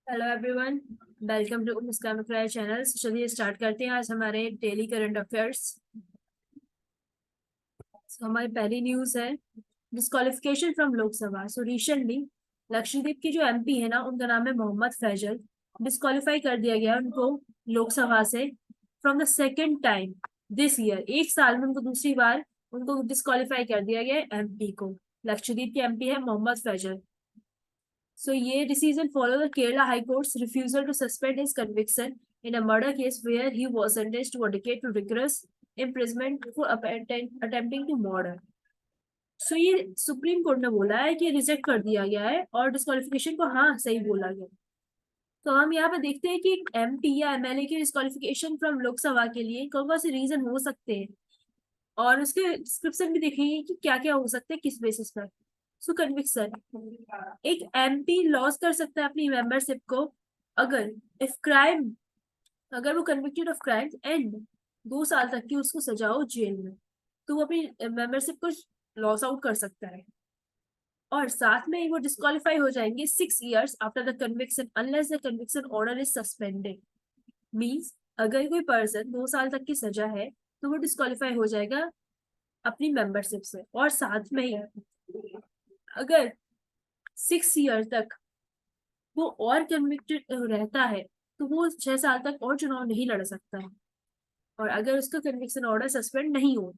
Hello everyone, welcome to Muskan fry channel. चलिए start करते हैं आज हमारे डेली करंट अफेयर्स। हमारी पहली न्यूज है disqualification from Lok Sabha. So recently Lakshadweep की जो एमपी है ना, उनका नाम है मोहम्मद फैजल। डिस्क्वालीफाई कर दिया गया उनको लोकसभा से from the second time this year. एक साल में उनको दूसरी बार उनको डिस्क्वालीफाई कर दिया गया एमपी को। लक्षद्वीप के एमपी है मोहम्मद फैजल। So, ये decision follow the Kerala High Court's refusal to suspend his conviction in a murder case where he was sentenced to a decade to rigorous imprisonment for attempting to murder. So, ये supreme Court ने बोला है कि reject कर दिया गया है और डिस्क्वालिफिकेशन को हाँ सही बोला गया। तो हम यहाँ पे देखते हैं कि एमपी या एमएलए की डिस्क्वालिफिकेशन फ्रॉम लोकसभा के लिए कौन कौन से रीजन हो सकते हैं और उसके डिस्क्रिप्शन भी देखेंगे कि क्या क्या हो सकते हैं किस बेसिस पर। सो कन्विक्शन, एक एमपी लॉस कर सकता है अपनी मेंबरशिप को अगर इफ क्राइम अगर वो कन्विक्टेड ऑफ क्राइम एंड 2 साल तक की उसको सजा हो जेल में, तो वो अपनी मेंबरशिप को लॉस आउट कर सकता है। और साथ में ही वो डिस्क्वालीफाई हो जाएंगे 6 years after the conviction unless the conviction order is suspended. Means अगर कोई पर्सन 2 साल तक की सजा है तो वो डिस्क्वालीफाई हो जाएगा अपनी मेंबरशिप से। और साथ में ही अगर 6 year तक वो और कन्विक्टेड रहता है तो वो 6 साल तक और चुनाव नहीं लड़ सकता है। और अगर उसका कन्विक्शन ऑर्डर सस्पेंड नहीं हो,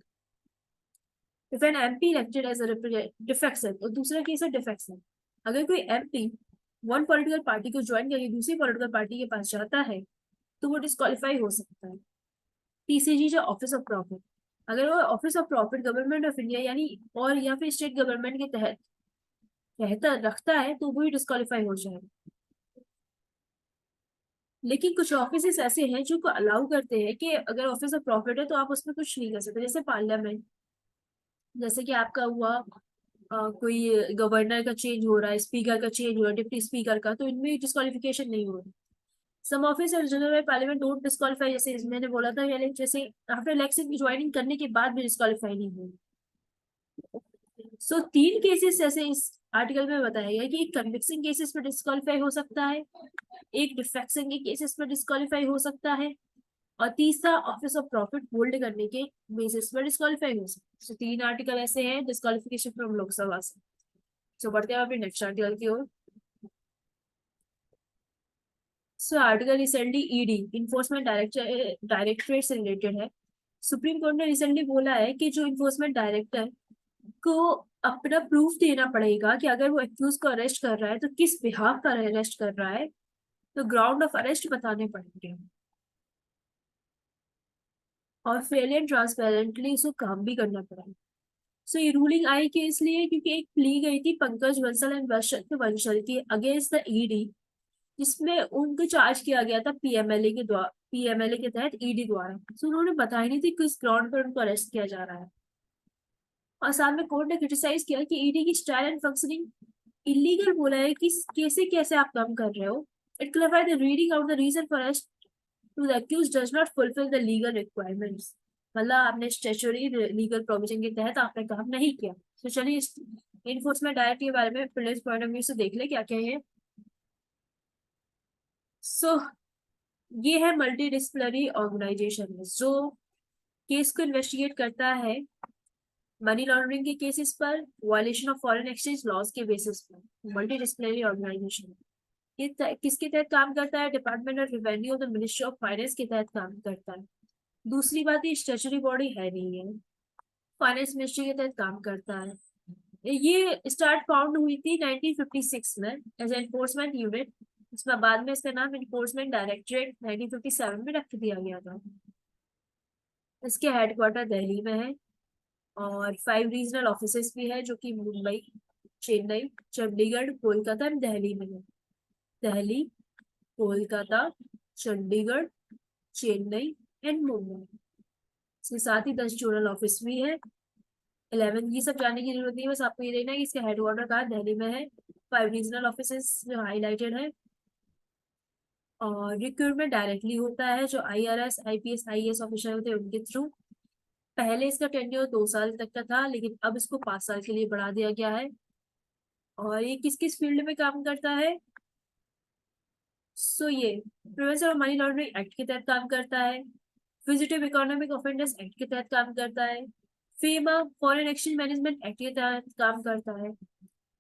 if an MP elected as a defection, और दूसरा केस है डिफेक्शन। अगर कोई एमपी वन पॉलिटिकल पार्टी को ज्वाइन करके दूसरी पॉलिटिकल पार्टी के पास जाता है तो वो डिस्क्वालीफाई हो सकता है। पीसीजी जो ऑफिस ऑफ प्रॉफिट, अगर वो office of profit government of India यानी और या फिर स्टेट गवर्नमेंट के तहत रहता रखता है तो वो ही डिस्क्वालीफाई हो जाएगा। लेकिन कुछ ऑफिस ऐसे हैं जो को अलाउ करते हैं कि अगर ऑफिस ऑफ प्रॉफिट है तो आप उसमें कुछ नहीं कर सकते, जैसे पार्लियामेंट। जैसे कि आपका हुआ कोई गवर्नर का चेंज हो रहा है, स्पीकर का चेंज हो रहा है, डिप्टी स्पीकर का, तो इनमें डिस्क्वालिफिकेशन नहीं हो रही। Some office general parliament don't disqualify, जैसे मैंने बोला था पहले, जैसे आफ्टर इलेक्शन की ज्वाइनिंग करने के बाद भी डिस्क्वालीफाई नहीं हुई। सो 3 केसेस ऐसे इस आर्टिकल में बताया गया कि एक कन्विक्शन केसेस पर डिस्क्वालीफाई हो सकता है, एक डिफेक्शन के केसेस पर डिस्क्वालीफाई हो सकता है, और तीसरा ऑफिस ऑफ प्रॉफिट होल्ड करने के बेसिस पर डिस्क्वालीफाई हो सकता है। So, 3 आर्टिकल ऐसे हैं डिस्क्वालिफिकेशन फ्रॉम लोकसभा से। सो बढ़ते हैं अपने नेक्स्ट आर्टिकल की ओर। So article recently ED enforcement directorate से रिलेटेड है। सुप्रीम कोर्ट ने रिसेंटली बोला है कि जो इन्फोर्समेंट डायरेक्टर को अपना प्रूफ देना पड़ेगा कि अगर वो एक्यूज को अरेस्ट कर रहा है तो किस बिहाफ पर अरेस्ट कर रहा है, तो ग्राउंड ऑफ अरेस्ट बताने पड़ेंगे और फेयर एंड ट्रांसपेरेंटली उसको काम भी करना पड़ेगा। सो ये रूलिंग आई कि इसलिए क्योंकि एक प्ली गई थी पंकज बंसल एंड वर्षा बंसल की अगेंस्ट द ईडी, जिसमें उनको चार्ज किया गया था पीएमएलए के तहत ईडी द्वारा। सो उन्होंने बताया नहीं थी किस ग्राउंड पर उनको अरेस्ट किया जा रहा है। और साथ में कोर्ट ने क्रिटिसाइज किया कि ईडी की स्टाइल एंड फंक्शनिंग इलीगल बोला है कि कैसे कैसे आप काम कर रहे हो। It clarified the reading out the reason for arrest to the accused does not fulfil the legal requirements. मतलब आपने स्टेचुरी लीगल प्रोविजन के तहत आपने काम नहीं किया। तो चलिए इस इन्फोर्समेंट डायरेक्ट के बारे में पुलिस पॉइंट ऑफ व्यू से देख ले क्या क्या है। सो ये है मल्टी डिसिप्लिनरी ऑर्गेनाइजेशन जो केस को इन्वेस्टिगेट करता है मनी लॉन्ड्रिंग के केसेस पर, violation of foreign exchange laws के बेसिस पर। मल्टी डिसिप्लिनरी ऑर्गेनाइजेशन ये किसके तहत काम करता है? Department of revenue the ministry of finance के तहत काम करता है। दूसरी बात, ये स्टेचुरी बॉडी है नहीं है, फाइनेंस मिनिस्ट्री के तहत काम करता है। ये स्टार्ट फाउंड हुई थी 1956 में एज एनफोर्समेंट यूनिट। इसमें बाद में इसका नाम एनफोर्समेंट डायरेक्टरेट 1957 में रख दिया गया था। इसके हेडक्वार्टर दिल्ली में है और 5 रीजनल ऑफिसेस भी है जो कि मुंबई, चेन्नई, चंडीगढ़, कोलकाता एंड दिल्ली में है। दिल्ली, कोलकाता, चंडीगढ़, चेन्नई एंड मुंबई। इसके साथ ही 10 जोनल ऑफिस भी है। 11 ये सब जानने की जरूरत नहीं है, बस आपको ये देखना है कि इसका हेडक्वार्टर कहाँ दिल्ली में है। 5 रीजनल ऑफिसेस जो हाईलाइटेड है। और रिक्रूटमेंट डायरेक्टली होता है जो आईआरएस आईपीएस आईएएस ऑफिसर होते हैं उनके थ्रू। पहले इसका टेन्योर 2 साल तक का था लेकिन अब इसको 5 साल के लिए बढ़ा दिया गया है। और ये किस किस फील्ड में काम करता है? सो ये prevention of money laundering act के तहत काम करता है, फ्यूजिटिव इकोनॉमिक ऑफेंडर्स एक्ट के तहत काम करता है, फीमा फॉरेन एक्सचेंज मैनेजमेंट एक्ट के तहत काम करता है।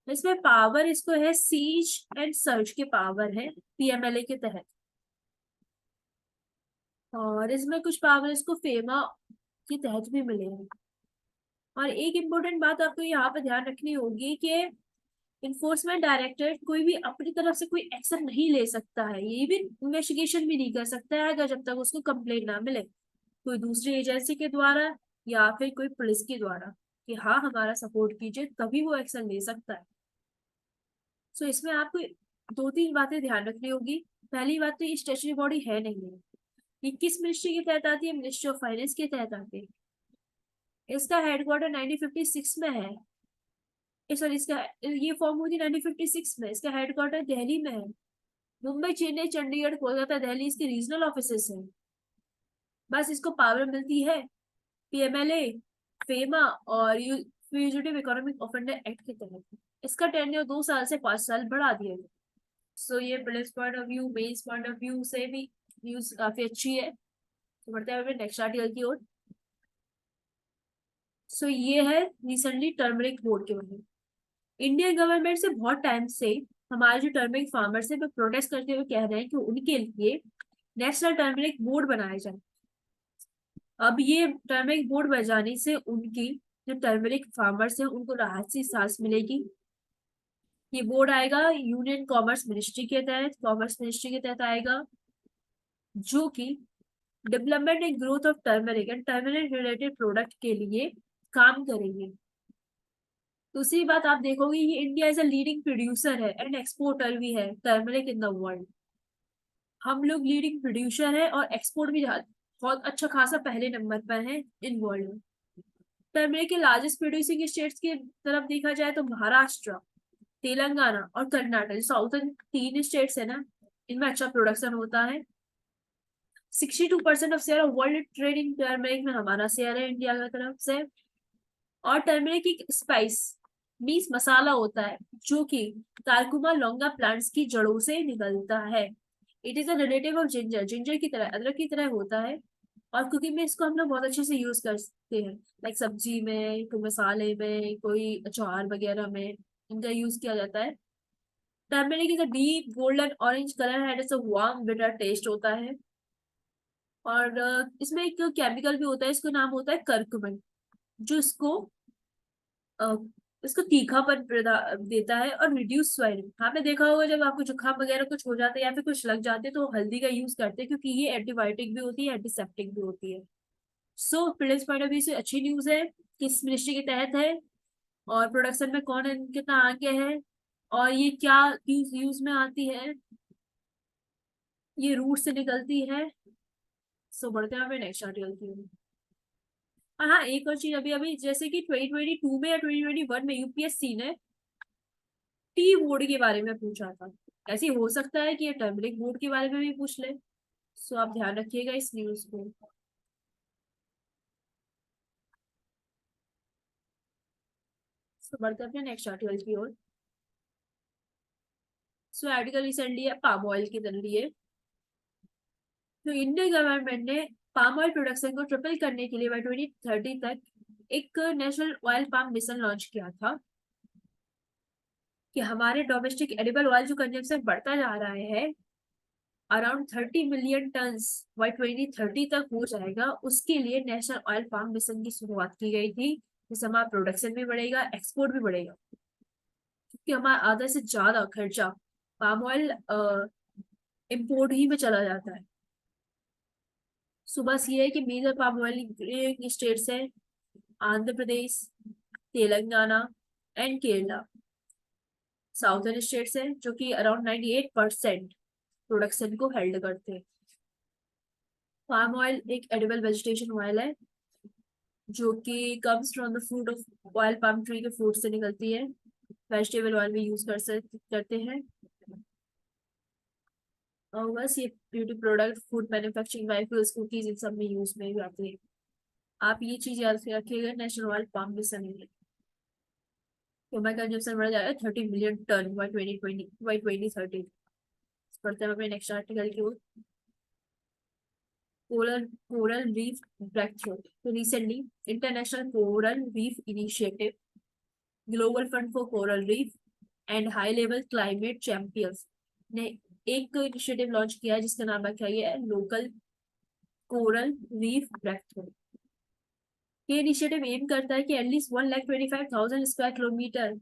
इसमें पावर इसको है सीज एंड सर्च के पावर है पीएमएलए के तहत, और इसमें कुछ पावर इसको फेमा के तहत भी मिले हैं। और एक इम्पोर्टेंट बात आपको यहाँ पे ध्यान रखनी होगी कि इन्फोर्समेंट डायरेक्टरेट कोई भी अपनी तरफ से कोई एक्शन नहीं ले सकता है, ये भी इन्वेस्टिगेशन भी नहीं कर सकता है अगर जब तक उसको कंप्लेंट ना मिले कोई दूसरी एजेंसी के द्वारा या फिर कोई पुलिस के द्वारा कि हाँ हमारा सपोर्ट कीजिए, तभी वो एक्शन ले सकता है। सो इसमें आपको दो तीन बातें ध्यान रखनी होगी। पहली बात तो ये स्टेचुटरी बॉडी है नहीं है, ये किस मिनिस्ट्री के तहत आती है? मिनिस्ट्री ऑफ फाइनेंस के तहत आती है। इसका हेडक्वार्टर 1956 में है, सॉरी इसका ये फॉर्म हुई थी 1956 में, इसका हेडक्वार्टर दिल्ली में है। मुंबई, चेन्नई, चंडीगढ़, कोलकाता, दिल्ली इसके रीजनल ऑफिसेस हैं। बस इसको पावर मिलती है पीएमएलए, फेमा और फ्यूजिटिव इकोनॉमिक ऑफेंडर एक्ट के तहत। इसका टेन्योर 2 साल से 5 साल बढ़ा दिया गया। सो ये prelims point of view, mains point of view से भी न्यूज काफी अच्छी है। तो बढ़ते हैं नेक्स्ट आर्टिकल की ओर। सो ये है रिसेंटली टर्मरिक बोर्ड के बारे में। इंडियन गवर्नमेंट से बहुत टाइम से हमारे जो टर्मरिक फार्मर्स है वो प्रोटेस्ट करते हुए कह रहे हैं कि उनके लिए नेशनल टर्मरिक बोर्ड बनाया जाए। अब ये टर्मरिक बोर्ड बजाने से उनकी जो टर्मरिक फार्मर्स हैं उनको राहत सी सांस मिलेगी। ये बोर्ड आएगा यूनियन कॉमर्स मिनिस्ट्री के तहत, कॉमर्स मिनिस्ट्री के तहत आएगा, जो कि development and growth of turmeric and turmeric related product के लिए काम करेंगे। दूसरी बात आप देखोगे ये India as a leading producer है एंड एक्सपोर्टर भी है टर्मरिक इन द वर्ल्ड। हम लोग लीडिंग प्रोड्यूसर है और एक्सपोर्ट भी बहुत अच्छा खासा पहले नंबर पर है इन वर्ल्ड में। टर्मरिक के लार्जेस्ट प्रोड्यूसिंग स्टेट्स की तरफ देखा जाए तो महाराष्ट्र, तेलंगाना और कर्नाटक, साउथर्न 3 स्टेट्स है ना, इनमें अच्छा प्रोडक्शन होता है। 62% of share of world trade in turmeric में हमारा शेयर है इंडिया की तरफ से। और टर्मरिक एक स्पाइस मीन्स मसाला होता है जो कि कारकुमा लौंगा प्लांट्स की जड़ों से निकलता है। It is a relative of ginger, ginger की तरह, अदरक की तरह होता है। और कुकिंग में इसको हम लोग बहुत अच्छे से यूज करते हैं, लाइक सब्जी में, कोई मसाले में, कोई अचार वगैरह में इनका यूज किया जाता है। Turmeric is a deep golden orange colour है, it's a warm bitter taste होता है। और इसमें एक केमिकल भी होता है, इसको नाम होता है कर्कुमिन, जो अ, इसको तीखापन देता है और रिड्यूस स्वेलिंग। आपने देखा होगा जब आपको जुकाम वगैरह कुछ हो जाता है या फिर कुछ लग जाते हैं तो हल्दी का यूज करते हैं, क्योंकि ये एंटीबायोटिक भी होती है, एंटीसेप्टिक भी होती है। सो प्रिलिम्स पॉइंट ऑफ व्यू से अच्छी न्यूज है, किस मिनिस्ट्री के तहत है और प्रोडक्शन में कौन कितना आगे है और ये क्या यूज में आती है, ये रूट से निकलती है। सो बढ़ते हैं नेक्स्ट आर्टिकल की ओर। और हाँ एक और चीज, अभी अभी जैसे कि 2022 में या 2021 में यूपीएससी ने टी बोर्ड के बारे में पूछा था, ऐसे हो सकता है कि ये टर्मरिक बोर्ड के बारे में भी पूछ ले। सो आप ध्यान रखिएगा इस न्यूज को। सो बढ़ते हैं अपने नेक्स्ट आर्टिकल की ओर। सो आर्टिकल रिसेंटली है पाम ऑयल के लिए। तो इंडियन गवर्नमेंट ने पाम ऑयल प्रोडक्शन को ट्रिपल करने के लिए बाय 2030 तक एक national oil palm mission launch किया था कि हमारे डोमेस्टिक एडिबल ऑयल जो कंजम्पशन बढ़ता जा रहा है अराउंड 30 मिलियन टन्स बाई 2030 तक हो जाएगा, उसके लिए नेशनल ऑयल पाम मिशन की शुरुआत की गई थी, जिससे हमारा प्रोडक्शन भी बढ़ेगा, एक्सपोर्ट भी बढ़ेगा, क्योंकि हमारा आधा से ज्यादा खर्चा पाम ऑयल इम्पोर्ट ही में चला जाता है। सुबह ये है कि मेजर पाम ऑयल स्टेट्स है Andhra Pradesh, Telangana and Kerala. Southern states है जो कि अराउंड 98% प्रोडक्शन को हेल्ड करते हैं। पाम ऑयल एक एडिबल वेजिटेशन ऑयल है जो कि comes from the fruit of oil palm tree के फ्रूट से निकलती है। वेजिटेबल ऑयल भी यूज करते हैं। और बस ये beauty product, food manufacturing, biofuels, cookies इन सब में यूज में भी आती है। आप ये चीज याद रखिएगा, नेशनल ऑयल पाम मिशन है। तो मैं कंजम्पशन बढ़ जाएगा 30 मिलियन टन बाई 2030। पढ़ते हैं अपने नेक्स्ट आर्टिकल की ओर। Coral reef breakthrough. तो recently international coral reef initiative, global fund for coral reef and high level climate champions ने एक इनिशिएटिव लॉन्च किया है जिसका नाम रखा गया है local coral reef breakthrough. ये इनिशिएटिव एम करता है कि एटलीस्ट 1,25,000 स्क्वायर किलोमीटर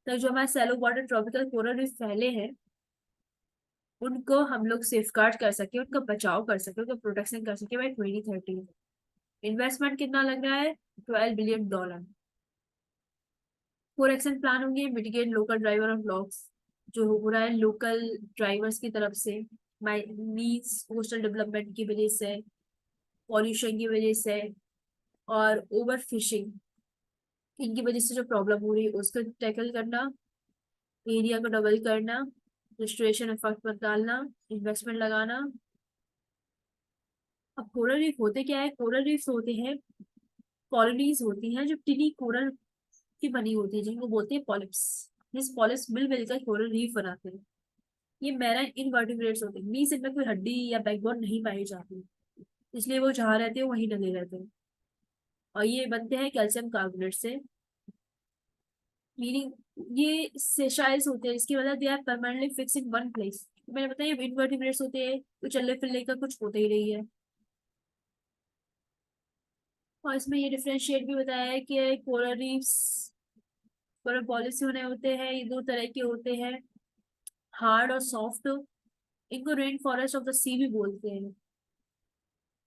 तक जो हमारे shallow water tropical coral reef फैले हैं उनको हम लोग सेफ गार्ड कर सके, उनका बचाव कर सके, उनका प्रोटेक्शन कर सके बाई 2030। इन्वेस्टमेंट कितना लग रहा है? $12 बिलियन। 4 एक्शन प्लान होंगे। Mitigate local driver of loss, जो हो रहा है लोकल ड्राइवर्स की तरफ से मीन्स कोस्टल डेवलपमेंट की वजह से, पॉल्यूशन की वजह से और ओवर फिशिंग, इनकी वजह से जो प्रॉब्लम हो रही है उसको टैकल करना, एरिया को डबल करना, रिस्टोरेशन एफर्ट पर डालना, इन्वेस्टमेंट लगाना। अब कोरल रीफ होते क्या है? कोरल रीफ होते हैं कॉलोनीज होती हैं जो टिनी कोरल की बनी होती है जिनको बोलते हैं पॉलिप्स। जिस पॉलिप्स मिल मिलकर कोरल रीफ बनाते हैं। ये मैराइन इनवर्टिब्रेट्स होते हैं, मीन्स इनमें कोई हड्डी या बैकबोन नहीं पाई जाती, इसलिए वो जहाँ रहते हैं वहीं डले रहते हैं। और ये बनते हैं कैल्शियम कार्बोनेट से, मीनिंग ये सेशाइल्स होते हैं, इसकी वजह they are permanently fixed in one place. मैंने बताया इनवर्टिब्रेट्स होते हैं तो चलने फिरने का कुछ होता ही नहीं है। और इसमें ये डिफरेंशिएट भी बताया है कि कोरल रीफ्स, कोरल पॉलिसी होने होते हैं, ये दो तरह के होते हैं, हार्ड और सॉफ्ट। इनको रेन फॉरेस्ट ऑफ द सी भी बोलते हैं।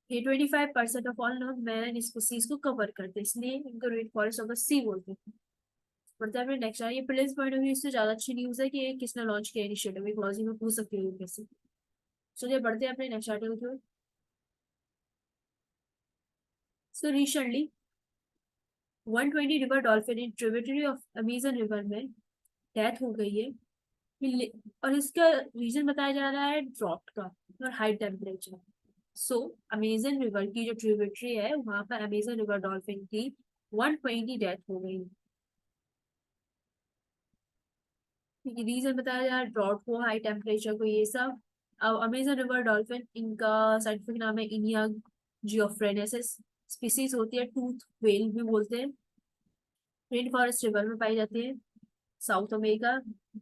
ये 25% of all non marine species को कवर करते हैं, इसलिए इनको रेन फॉरेस्ट ऑफ द सी बोलते हैं। बढ़ते हैं नेक्स्ट ये प्लेस पॉइंट ऑफ व्यू से ज्यादा अच्छी न्यूज है कि ये किसने लॉन्च किया इनिशिएटिव, इकोलॉजी में पूछ सकते हो कैसे। चलिए बढ़ते हैं अपने नेक्स्ट आर्टिकल की ओर। So recently 120 river dolphin in tributary of Amazon river में डेथ हो गई है। और इसका रीजन बताया जा रहा है ड्रॉट का और हाई टेम्परेचर। सो अमेजन रिवर की जो ट्रिब्यूटरी है वहां पर अमेजन रिवर डॉल्फिन की 120 डेथ हो गई। रीजन बताया जा रहा है ड्रॉट को, हाई टेम्परेचर को, ये सब। अब अमेजन रिवर डॉल्फिन, इनका साइंटिफिक नाम है इनिया जियोफ्रेनेसिस। स्पीसीज होती है टूथ व्हेल भी बोलते हैं। रेन फॉरेस्ट रिवर में पाई जाती है, साउथ अमेरिका।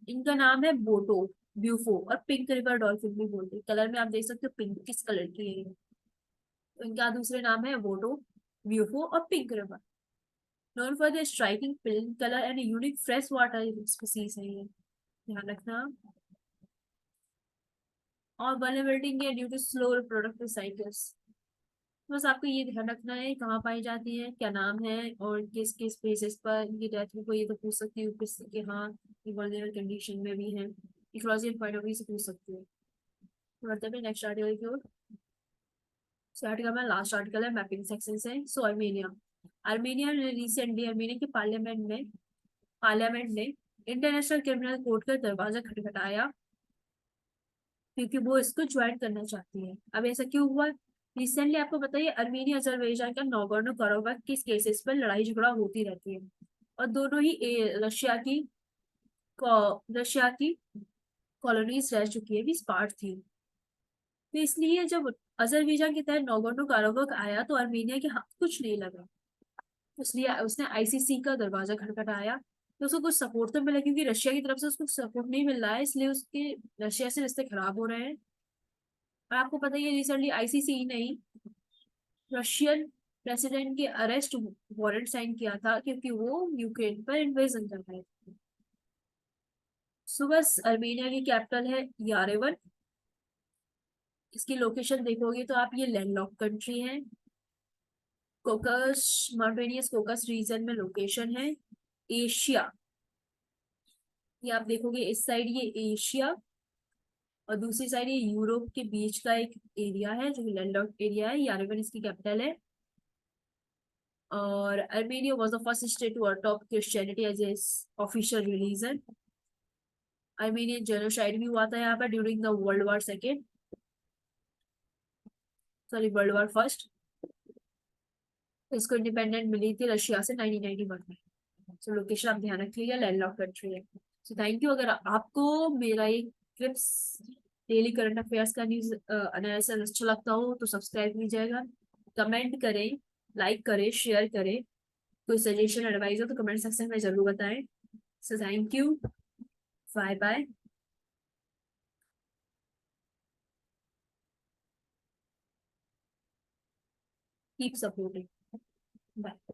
इनका नाम है बोटो ब्यूफो और पिंक रिवर डॉल्फिन भी बोलते हैं। कलर में आप देख सकते हो पिंक किस कलर की है ये। तो इनका दूसरे नाम है बोटो ब्यूफो और pink river. Known for the striking pink colour and unique freshwater species है ये, ध्यान रखना। और वल्नरेबिलिटी के due to slow reproductive cycles. बस आपको ये ध्यान रखना है कहाँ पाई जाती है, क्या नाम है और किस किस बेसिस पर इनकी डेथ को, ये तो पूछ सकती हूँ कि हाँ ये वल्नरेबल कंडीशन में भी है, इकोलॉजी पॉइंट ऑफ व्यू से पूछ सकती है। बढ़ते हैं नेक्स्ट आर्टिकल की ओर। आर्टिकल में लास्ट आर्टिकल है मैपिंग सेक्शन से। सो आर्मेनिया, आर्मेनिया ने रिसेंटली आर्मेनिया के पार्लियामेंट ने इंटरनेशनल क्रिमिनल कोर्ट का दरवाजा खटखटाया क्योंकि वो इसको ज्वाइन करना चाहती है। अब ऐसा क्यों हुआ? रिसेंटली आपको बताइए अर्मेनिया अजरबैजान का नौगोर्नो कराबाख किस केसेस पर लड़ाई झगड़ा होती रहती है और दोनों ही रशिया की कॉलोनीज रह चुकी है, भी स्पार्ट थी। तो इसलिए जब अजरबैजान के तहत नौगोर्नो कराबाख आया तो अर्मेनिया के हाथ कुछ नहीं लगा, इसलिए उसने आईसीसी का दरवाजा खटखटाया। तो उसको कुछ सपोर्ट तो मिला क्योंकि रशिया की तरफ से उसको सपोर्ट नहीं मिल रहा है, इसलिए उसके रशिया से रिश्ते खराब हो रहे हैं। और आपको पता ही है रिसेंटली आईसीसी नहीं, रशियन प्रेसिडेंट के अरेस्ट वारंट साइन किया था क्योंकि वो यूक्रेन पर इन्वेजन कर रहे थे। सुबह अर्मेनिया की कैपिटल है यारेवन। इसकी लोकेशन देखोगे तो आप ये लैंडलॉक कंट्री है, कोकस माउंटेनियस कोकस रीजन में लोकेशन है, एशिया। ये आप देखोगे इस साइड ये एशिया और दूसरी साइड ये यूरोप के बीच का एक एरिया है जो लैंडलॉक एरिया है। यारेवन इसकी कैपिटल है। और Armenia was the first state to adopt Christianity as its official religion. Armenian genocide भी हुआ था यहाँ पर during the World War first. इसको इंडिपेंडेंट मिली थी रशिया से 1991 में। सो लोकेशन आप ध्यान रखिएगा, लैंडलॉक कंट्री है। सो थैंक यू। अगर आपको मेरा ये क्लिप्स डेली करंट अफेयर्स का न्यूज एनालिसिस अच्छा लगता हो तो सब्सक्राइब कीजिएगा, कमेंट करें, लाइक करें, शेयर करें। कोई सजेशन एडवाइस हो तो कमेंट सेक्शन में जरूर बताएं। So thank you, bye bye, keep supporting, bye.